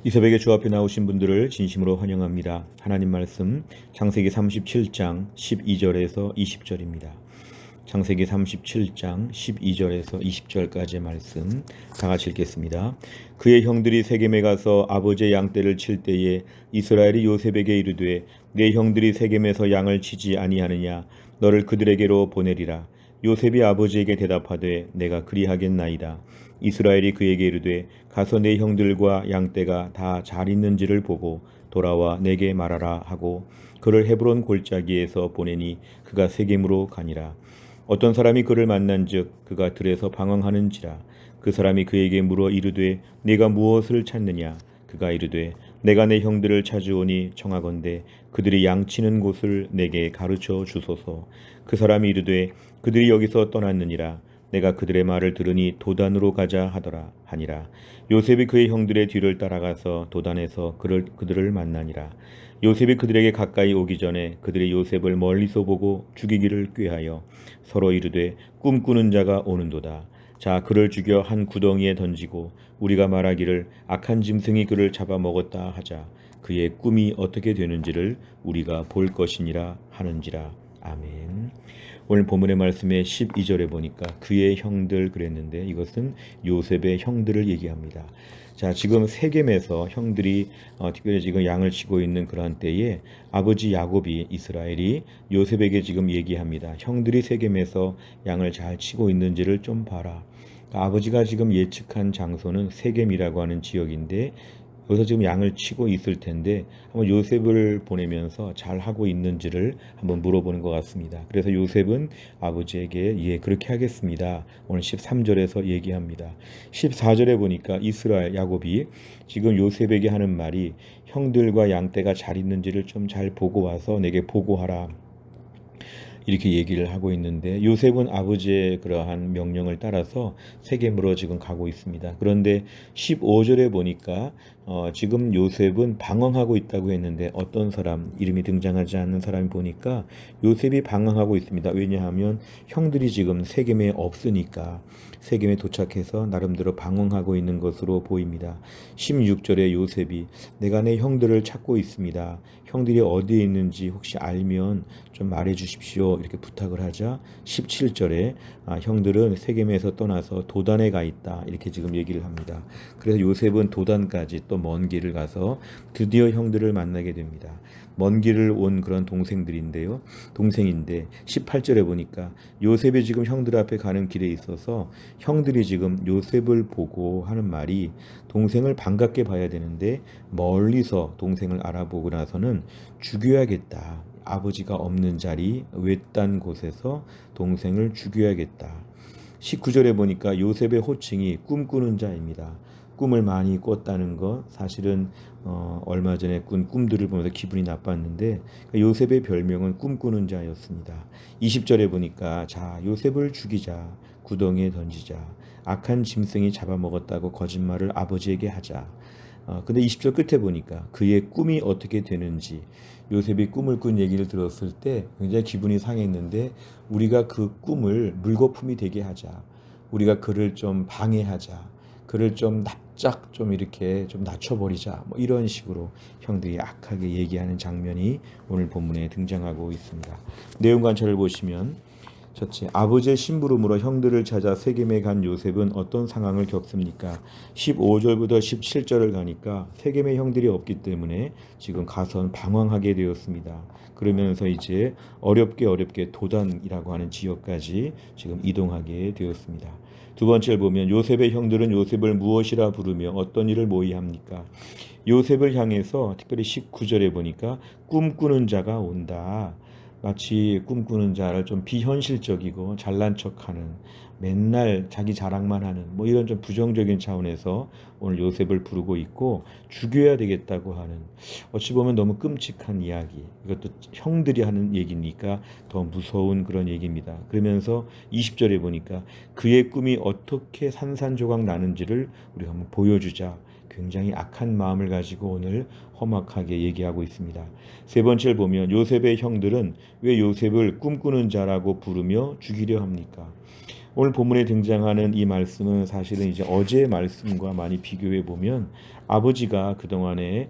이 새벽에 주 앞에 나오신 분들을 진심으로 환영합니다. 하나님 말씀 창세기 37장 12절에서 20절입니다. 창세기 37장 12절에서 20절까지의 말씀 다 같이 읽겠습니다. 그의 형들이 세겜에 가서 아버지의 양떼를 칠 때에 이스라엘이 요셉에게 이르되 내 형들이 세겜에서 양을 치지 아니하느냐 너를 그들에게로 보내리라. 요셉이 아버지에게 대답하되 내가 그리하겠나이다. 이스라엘이 그에게 이르되 가서 내 형들과 양떼가 다 잘 있는지를 보고 돌아와 내게 말하라 하고 그를 헤브론 골짜기에서 보내니 그가 세겜으로 가니라. 어떤 사람이 그를 만난즉 그가 들에서 방황하는지라. 그 사람이 그에게 물어 이르되 네가 무엇을 찾느냐. 그가 이르되 내가 내 형들을 찾으오니 청하건대 그들이 양치는 곳을 내게 가르쳐 주소서. 그 사람이 이르되 그들이 여기서 떠났느니라. 내가 그들의 말을 들으니 도단으로 가자 하니라. 요셉이 그의 형들의 뒤를 따라가서 도단에서 그들을 만나니라. 요셉이 그들에게 가까이 오기 전에 그들이 요셉을 멀리서 보고 죽이기를 꾀하여 서로 이르되 꿈꾸는 자가 오는도다. 자, 그를 죽여 한 구덩이에 던지고 우리가 말하기를 악한 짐승이 그를 잡아먹었다 하자. 그의 꿈이 어떻게 되는지를 우리가 볼 것이니라 하는지라. 아멘. 오늘 본문의 말씀에 12절에 보니까 그의 형들 그랬는데 이것은 요셉의 형들을 얘기합니다. 자, 지금 세겜에서 형들이 특별히 지금 양을 치고 있는 그러한 때에 아버지 야곱이 이스라엘이 요셉에게 지금 얘기합니다. 형들이 세겜에서 양을 잘 치고 있는지를 좀 봐라. 그러니까 아버지가 지금 예측한 장소는 세겜이라고 하는 지역인데 여기서 지금 양을 치고 있을 텐데 한번 요셉을 보내면서 잘 하고 있는지를 한번 물어보는 것 같습니다. 그래서 요셉은 아버지에게 예, 그렇게 하겠습니다. 오늘 13절에서 얘기합니다. 14절에 보니까 이스라엘 야곱이 지금 요셉에게 하는 말이 형들과 양떼가 잘 있는지를 좀 잘 보고 와서 내게 보고하라. 이렇게 얘기를 하고 있는데 요셉은 아버지의 그러한 명령을 따라서 세겜으로 지금 가고 있습니다. 그런데 15절에 보니까 지금 요셉은 방황하고 있다고 했는데 어떤 사람, 이름이 등장하지 않는 사람이 보니까 요셉이 방황하고 있습니다. 왜냐하면 형들이 지금 세겜에 없으니까 세겜에 도착해서 나름대로 방황하고 있는 것으로 보입니다. 16절에 요셉이 내가 내 형들을 찾고 있습니다. 형들이 어디에 있는지 혹시 알면 좀 말해 주십시오. 이렇게 부탁을 하자 17절에 형들은 세겜에서 떠나서 도단에 가 있다. 이렇게 지금 얘기를 합니다. 그래서 요셉은 도단까지 또 먼 길을 가서 드디어 형들을 만나게 됩니다. 먼 길을 온 그런 동생인데 18절에 보니까 요셉이 지금 형들 앞에 가는 길에 있어서 형들이 지금 요셉을 보고 하는 말이 동생을 반갑게 봐야 되는데 멀리서 동생을 알아보고 나서는 죽여야겠다. 아버지가 없는 자리 외딴 곳에서 동생을 죽여야겠다. 19절에 보니까 요셉의 호칭이 꿈꾸는 자입니다. 꿈을 많이 꿨다는 것, 사실은 얼마 전에 꾼 꿈들을 보면서 기분이 나빴는데 요셉의 별명은 꿈꾸는 자였습니다. 20절에 보니까 자, 요셉을 죽이자, 구덩이에 던지자, 악한 짐승이 잡아먹었다고 거짓말을 아버지에게 하자. 근데 20절 끝에 보니까 그의 꿈이 어떻게 되는지, 요셉이 꿈을 꾼 얘기를 들었을 때 굉장히 기분이 상했는데 우리가 그 꿈을 물거품이 되게 하자. 우리가 그를 좀 방해하자. 그를 좀 납작 좀 이렇게 좀 낮춰버리자. 뭐 이런 식으로 형들이 악하게 얘기하는 장면이 오늘 본문에 등장하고 있습니다. 내용 관찰을 보시면 첫째, 아버지의 심부름으로 형들을 찾아 세겜에 간 요셉은 어떤 상황을 겪습니까? 15절부터 17절을 가니까 세겜의 형들이 없기 때문에 지금 가선 방황하게 되었습니다. 그러면서 이제 어렵게 도단이라고 하는 지역까지 지금 이동하게 되었습니다. 두 번째를 보면 요셉의 형들은 요셉을 무엇이라 부르며 어떤 일을 모의합니까? 요셉을 향해서 특별히 19절에 보니까 꿈꾸는 자가 온다. 마치 꿈꾸는 자를 좀 비현실적이고 잘난 척하는, 맨날 자기 자랑만 하는 뭐 이런 좀 부정적인 차원에서 오늘 요셉을 부르고 있고 죽여야 되겠다고 하는, 어찌 보면 너무 끔찍한 이야기, 이것도 형들이 하는 얘기니까 더 무서운 그런 얘기입니다. 그러면서 20절에 보니까 그의 꿈이 어떻게 산산조각 나는지를 우리가 한번 보여주자. 굉장히 악한 마음을 가지고 오늘 험악하게 얘기하고 있습니다. 세 번째를 보면 요셉의 형들은 왜 요셉을 꿈꾸는 자라고 부르며 죽이려 합니까? 오늘 본문에 등장하는 이 말씀은 사실은 이제 어제의 말씀과 많이 비교해 보면 아버지가 그동안에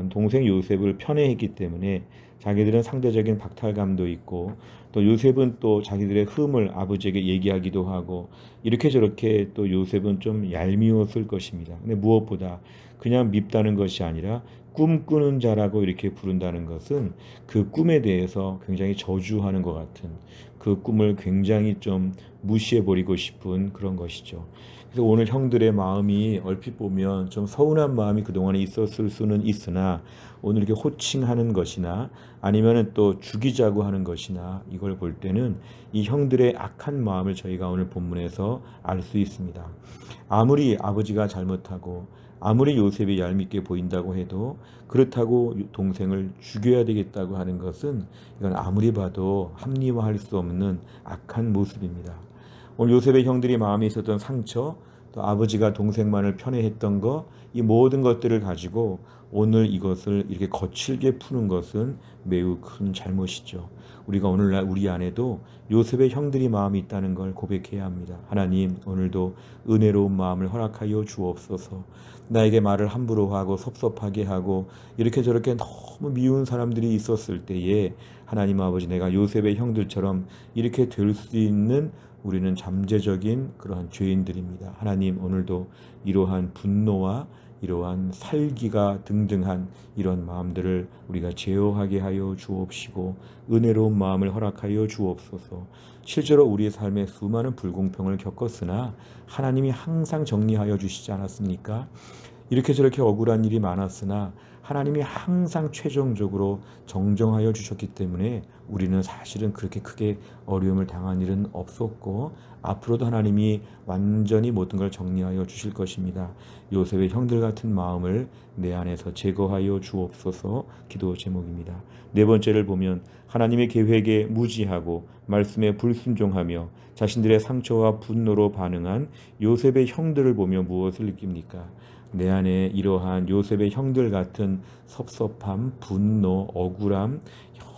동생 요셉을 편애했기 때문에 자기들은 상대적인 박탈감도 있고 또 요셉은 또 자기들의 흠을 아버지에게 얘기하기도 하고 이렇게 저렇게 또 요셉은 좀 얄미웠을 것입니다. 근데 무엇보다 그냥 밉다는 것이 아니라 꿈꾸는 자라고 이렇게 부른다는 것은 그 꿈에 대해서 굉장히 저주하는 것 같은 그 꿈을 굉장히 좀 무시해버리고 싶은 그런 것이죠. 그래서 오늘 형들의 마음이 얼핏 보면 좀 서운한 마음이 그동안에 있었을 수는 있으나 오늘 이렇게 호칭하는 것이나 아니면은 또 죽이자고 하는 것이나 이걸 볼 때는 이 형들의 악한 마음을 저희가 오늘 본문에서 알 수 있습니다. 아무리 아버지가 잘못하고 아무리 요셉이 얄밉게 보인다고 해도 그렇다고 동생을 죽여야 되겠다고 하는 것은 이건 아무리 봐도 합리화할 수 없는 악한 모습입니다. 오늘 요셉의 형들이 마음에 있었던 상처, 또 아버지가 동생만을 편애했던 것, 이 모든 것들을 가지고 오늘 이것을 이렇게 거칠게 푸는 것은 매우 큰 잘못이죠. 우리가 오늘날 우리 안에도 요셉의 형들이 마음이 있다는 걸 고백해야 합니다. 하나님, 오늘도 은혜로운 마음을 허락하여 주옵소서. 나에게 말을 함부로 하고 섭섭하게 하고 이렇게 저렇게 너무 미운 사람들이 있었을 때에 하나님 아버지, 내가 요셉의 형들처럼 이렇게 될 수 있는 우리는 잠재적인 그러한 죄인들입니다. 하나님, 오늘도 이러한 분노와 이러한 살기가 등등한 이런 마음들을 우리가 제어하게 하여 주옵시고 은혜로운 마음을 허락하여 주옵소서. 실제로 우리의 삶에 수많은 불공평을 겪었으나 하나님이 항상 정리하여 주시지 않았습니까? 이렇게 저렇게 억울한 일이 많았으나 하나님이 항상 최종적으로 정정하여 주셨기 때문에 우리는 사실은 그렇게 크게 어려움을 당한 일은 없었고 앞으로도 하나님이 완전히 모든 걸 정리하여 주실 것입니다. 요셉의 형들 같은 마음을 내 안에서 제거하여 주옵소서 기도 제목입니다. 네 번째를 보면 하나님의 계획에 무지하고 말씀에 불순종하며 자신들의 상처와 분노로 반응한 요셉의 형들을 보며 무엇을 느낍니까? 내 안에 이러한 요셉의 형들 같은 섭섭함, 분노, 억울함,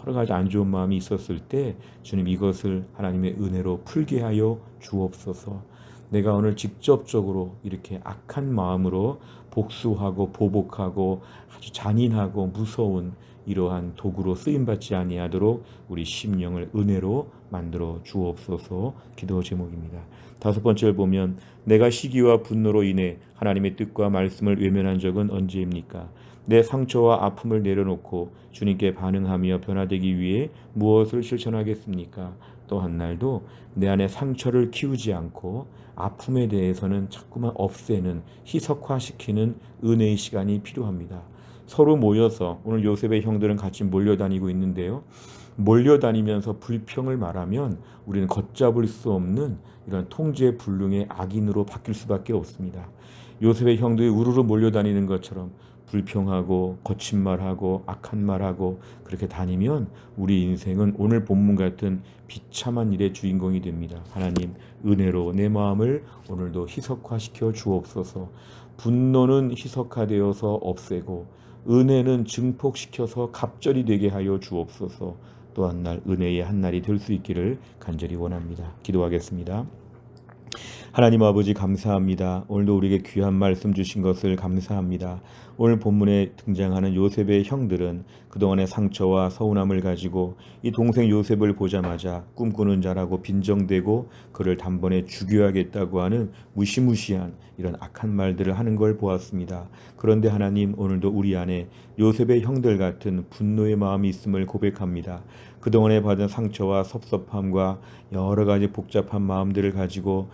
여러 가지 안 좋은 마음이 있었을 때 주님 이것을 하나님의 은혜로 풀게 하여 주옵소서. 내가 오늘 직접적으로 이렇게 악한 마음으로 복수하고 보복하고 아주 잔인하고 무서운 이러한 도구로 쓰임받지 아니하도록 우리 심령을 은혜로 만들어 주옵소서 기도 제목입니다. 다섯 번째를 보면 내가 시기와 분노로 인해 하나님의 뜻과 말씀을 외면한 적은 언제입니까? 내 상처와 아픔을 내려놓고 주님께 반응하며 변화되기 위해 무엇을 실천하겠습니까? 또 한 날도 내 안에 상처를 키우지 않고 아픔에 대해서는 자꾸만 없애는 희석화시키는 은혜의 시간이 필요합니다. 서로 모여서 오늘 요셉의 형들은 같이 몰려다니고 있는데요. 몰려다니면서 불평을 말하면 우리는 걷잡을 수 없는 이런 통제불능의 악인으로 바뀔 수밖에 없습니다. 요셉의 형들이 우르르 몰려다니는 것처럼 불평하고 거친 말하고 악한 말하고 그렇게 다니면 우리 인생은 오늘 본문 같은 비참한 일의 주인공이 됩니다. 하나님, 은혜로 내 마음을 오늘도 희석화시켜 주옵소서. 분노는 희석화되어서 없애고 은혜는 증폭시켜서 갑절이 되게 하여 주옵소서. 또 한 날 은혜의 한 날이 될 수 있기를 간절히 원합니다. 기도하겠습니다. 하나님 아버지 감사합니다. 오늘도 우리에게 귀한 말씀 주신 것을 감사합니다. 오늘 본문에 등장하는 요셉의 형들은 그동안의 상처와 서운함을 가지고 이 동생 요셉을 보자마자 꿈꾸는 자라고 빈정대고 그를 단번에 죽여야겠다고 하는 무시무시한 이런 악한 말들을 하는 걸 보았습니다. 그런데 하나님, 오늘도 우리 안에 요셉의 형들 같은 분노의 마음이 있음을 고백합니다. 그동안에 받은 상처와 섭섭함과 여러 가지 복잡한 마음들을 가지고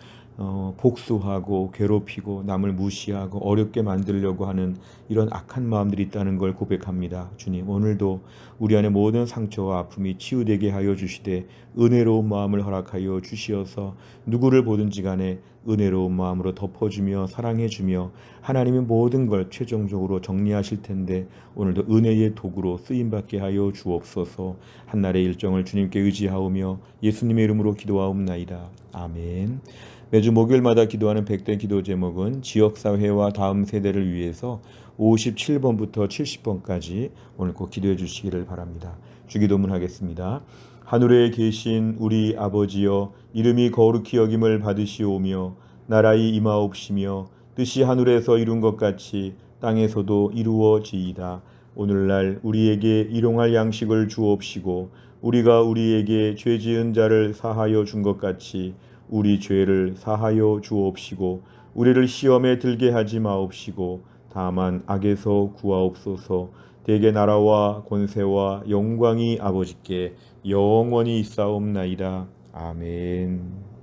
복수하고 괴롭히고 남을 무시하고 어렵게 만들려고 하는 이런 악한 마음들이 있다는 걸 고백합니다. 주님, 오늘도 우리 안에 모든 상처와 아픔이 치유되게 하여 주시되 은혜로운 마음을 허락하여 주시어서 누구를 보든지 간에 은혜로운 마음으로 덮어주며 사랑해주며 하나님의 모든 걸 최종적으로 정리하실 텐데 오늘도 은혜의 도구로 쓰임받게 하여 주옵소서. 한날의 일정을 주님께 의지하오며 예수님의 이름으로 기도하옵나이다. 아멘. 매주 목요일마다 기도하는 100대 기도 제목은 지역사회와 다음 세대를 위해서 57번부터 70번까지 오늘 꼭 기도해 주시기를 바랍니다. 주기도문 하겠습니다. 하늘에 계신 우리 아버지여, 이름이 거룩히 여김을 받으시오며 나라의 임하옵시며 뜻이 하늘에서 이룬 것 같이 땅에서도 이루어지이다. 오늘날 우리에게 일용할 양식을 주옵시고 우리가 우리에게 죄 지은 자를 사하여 준 것 같이 우리 죄를 사하여 주옵시고 우리를 시험에 들게 하지 마옵시고 다만 악에서 구하옵소서. 대개 나라와 권세와 영광이 아버지께 영원히 있사옵나이다. 아멘.